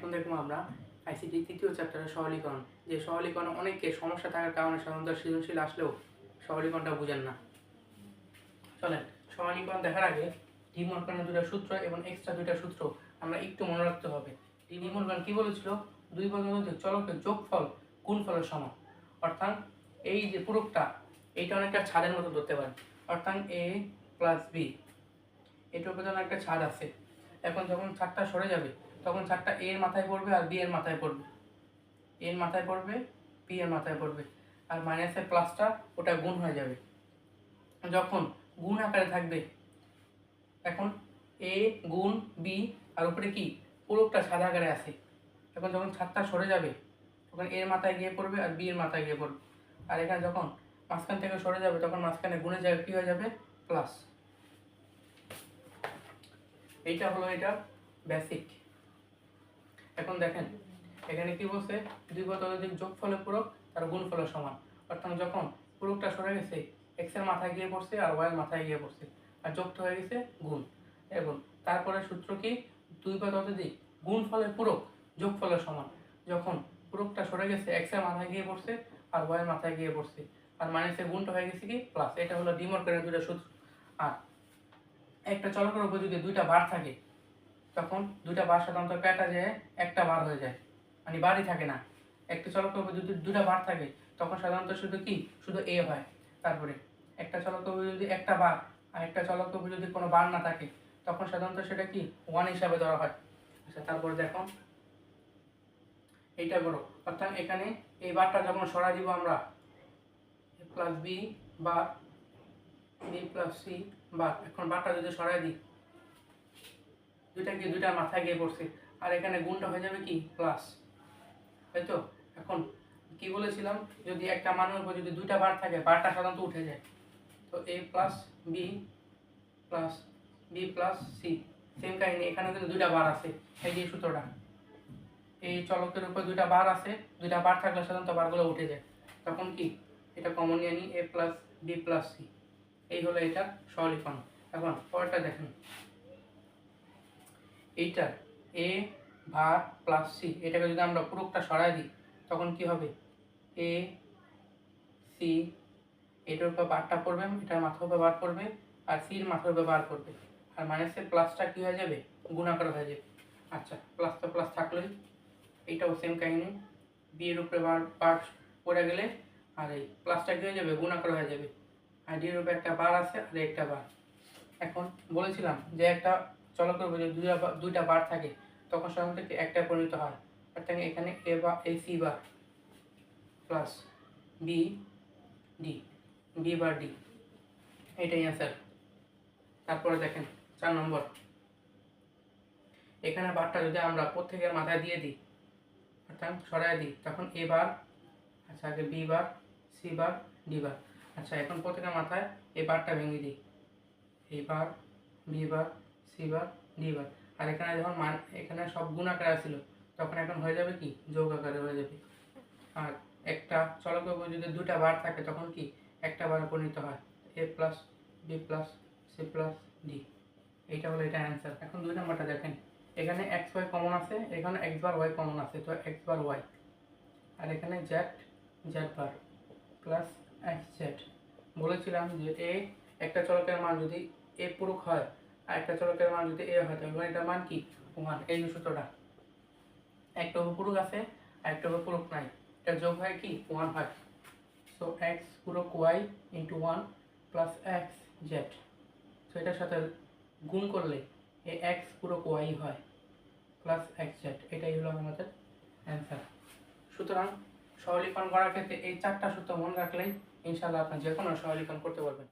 এখন দেখবো আমরা আইসিটি তৃতীয় চ্যাপ্টারের সরলীকরণ। যে সরলীকরণ অনেকে সমস্যা থাকার কারণে সাধারণত সৃজনশীল আসলেও সরলীকরণটা বুঝেন না। চলেন সরলীকরণ দেখার আগে ডি মর্গানের দুটো সূত্র এবং এক্সট্রা দুইটা সূত্র আমরা একটু মনে রাখতে হবে। ডি মর্গান কি বলেছিল? দুই পদার্থের চলকের যোগফল গুণফলের সমান। অর্থাৎ এই যে পুরোটা এইটা অনেকটা ছাদের মতো ধরতে পারেন। অর্থাৎ এ প্লাস বি এটার উপর একটা ছাদ আছে। এখন যখন ছাদটা সরে যাবে তখন ছাদটা এর মাথায় পড়বে আর বি এর মাথায় পড়বে, এর মাথায় পড়বে, বি এর মাথায় পড়বে, আর মাইনাসের প্লাসটা ওটা গুণ হয়ে যাবে। যখন গুণ আকারে থাকবে এখন এ গুণ বি আর উপরে কি পুরোটা ছাদ আকারে আছে। এখন যখন ছাদটা সরে যাবে তখন এর মাথায় গিয়ে পড়বে আর বি এর মাথায় গিয়ে পড়বে। আর এখানে যখন মাঝখান থেকে সরে যাবে তখন মাঝখানে গুণের জায়গায় কী হয়ে যাবে? প্লাস। এইটা হলো এটা বেসিক। এখন দেখেন এখানে কি বলছে? দুই বা ততোধিক যোগফলের পূরক তার গুণফলের সমান। অর্থাৎ যখন পূরকটা সরে গেছে এক্স এর মাথায় গিয়ে পড়ছে আর ওয়াই এর মাথায় গিয়ে পড়ছে আর যোগটা হয়ে গেছে গুণ। এবং তারপরে সূত্র কি? দুই বা ততোধিক গুণফলের পূরক যোগফলের সমান। যখন পূরকটা সরে গেছে এক্স এর মাথায় গিয়ে পড়ছে আর ওয়াই এর মাথায় গিয়ে পড়ছে আর মাইনাসের গুণটা হয়ে গেছে কি প্লাস। এটা হলো ডি মর্গানের দুটো সূত্র। আর একটা চলকের উপর যদি দুইটা বার থাকে তখন দুইটা বার সাধারণত কাটা যায় একটা বার হয়ে যায়, মানে বারই থাকে না। একটা চলকের উপর যদি দুইটা বার থাকে তখন সাধারণত শুধু কি শুধু এ হয়। তারপরে একটা চলকের উপর যদি একটা বার আর একটা চলকের উপর যদি কোনো বার না থাকে তখন সাধারণত সেটা কি ওয়ান হিসাবে ধরা হয়। আচ্ছা তারপরে দেখো এইটা করো। অর্থাৎ এখানে এই বারটা যখন সরাই দিব আমরা A plus B bar B plus C bar, এখন বারটা যদি সরাই দিই দুইটা মাথায় গিয়ে পড়ছে আর এখানে গুণটা হয়ে যাবে কি প্লাস, তাই তো? এখন কি বলেছিলাম? যদি একটা মানের উপর যদি দুইটা বার থাকে বারটা সাধারণত উঠে যায়। তো A plus B plus C same কাহিনী, এখানে কিন্তু দুইটা বার আছে। এই যে সূত্রটা, এই চলকের উপর দুইটা বার আছে, দুইটা বার থাকলে সাধারণত বারগুলো উঠে যায়। তখন কি এটা কমন নিয়ে নিই এ প্লাস বি প্লাস সি। এই হলো এটা সরলীকরণ। এখন পরেরটা দেখেন, এইটা এ ভাগ প্লাস সি এটাকে যদি আমরা পুরোটা সরাই দিই তখন কি হবে? এ সি এটার উপর বারটা পড়বে, এটার মাথার উপর বার পড়বে আর সির মাথার উপর বার পড়বে আর মাইনাসের প্লাসটা কি হয়ে যাবে? গুণাকার হয়ে যাবে। আচ্ছা প্লাস তো প্লাস থাকলেই এইটাও সেম কাহিনী, বি এর উপরে বার পড়ে গেলে আর এই প্লাসটা কি হয়ে যাবে? গুণাকার হয়ে যাবে। আর ডি এর উপরে একটা বার আছে আর একটা বার। এখন বলেছিলাম যে একটা চলকের উপর যদি দুইটা বার থাকে তখন সাধারণত একটা পরিণত হয়। অর্থাৎ এখানে এ বা A C bar plus B D, B bar D, এটাই অ্যান্সার। তারপরে দেখেন 4 নম্বর, এখানে বারটা যদি আমরা প্রত্যেকের মাথায় দিয়ে দিই অর্থাৎ সরাই দিই তখন এ বার, আচ্ছা আগে B bar C bar D bar. আচ্ছা এখন প্রত্যেকের মাথায় এই বারটা ভেঙে দিই, এই bar B bar C bar D bar. আর এখানে যখন এখানে সব গুণ আকারে ছিল তখন এখন হয়ে যাবে কি যোগ আকারে হয়ে যাবে। আর একটা চলকের উপর যদি দুটা বার থাকে তখন কি একটা বার পরিণত হয় A plus B plus C plus D. এইটা হলো এটা অ্যান্সার। এখন 2 নম্বরটা দেখেন, এখানে এক্স ওয়াই কমন আছে, এখানে এক্স বার ওয়াই কমন আছে, তো এক্স বার ওয়াই আর এখানে Z Z bar plus X Z. বলেছিলাম যে এ একটা চলকের মান যদি এ পূরক হয় আর একটা চলকের মান যদি এ হয় তাহলে এটার মান কি ওয়ান। এই সূত্রটা একটা পূরক আছে আর একটা পূরক নাই, এটা যোগ হয় কি ওয়ান হয়। সো এক্স পূরক Y into one plus X Z, so এটার সাথে গুণ করলে এই এক্স পূরক ওয়াই হয় প্লাস এক্স জেড। এটাই হলো আমাদের অ্যান্সার। সুতরাং সরলীকরণ করার ক্ষেত্রে এই 4টা সূত্র মনে রাখলেই ইনশাআল্লাহ আপনি যে কোনো সরলীকরণ করতে পারবেন।